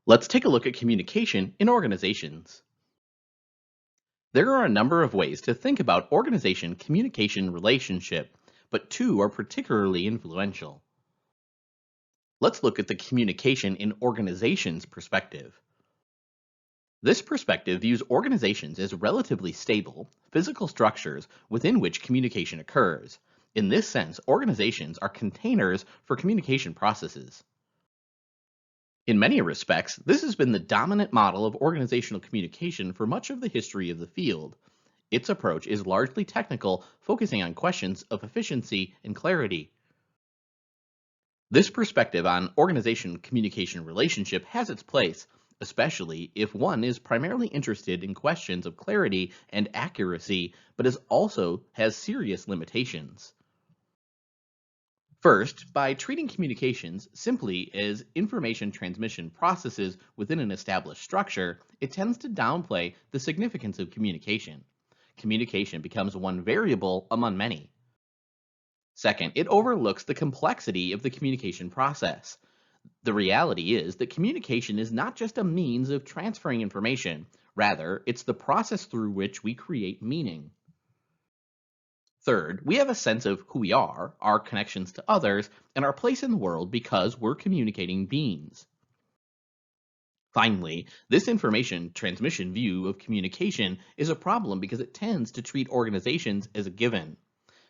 Let's take a look at communication in organizations. There are a number of ways to think about organization communication relationship, but two are particularly influential. Let's look at the communication in organizations perspective. This perspective views organizations as relatively stable, physical structures within which communication occurs. In this sense, organizations are containers for communication processes. In many respects, this has been the dominant model of organizational communication for much of the history of the field. Its approach is largely technical, focusing on questions of efficiency and clarity. This perspective on organization communication relationship has its place, especially if one is primarily interested in questions of clarity and accuracy, but also has serious limitations. First, by treating communications simply as information transmission processes within an established structure, it tends to downplay the significance of communication. Communication becomes one variable among many. Second, it overlooks the complexity of the communication process. The reality is that communication is not just a means of transferring information, rather, it's the process through which we create meaning. Third, we have a sense of who we are, our connections to others, and our place in the world because we're communicating beings. Finally, this information transmission view of communication is a problem because it tends to treat organizations as a given.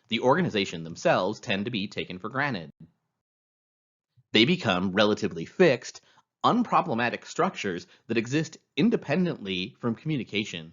The organization themselves tend to be taken for granted. They become relatively fixed, unproblematic structures that exist independently from communication.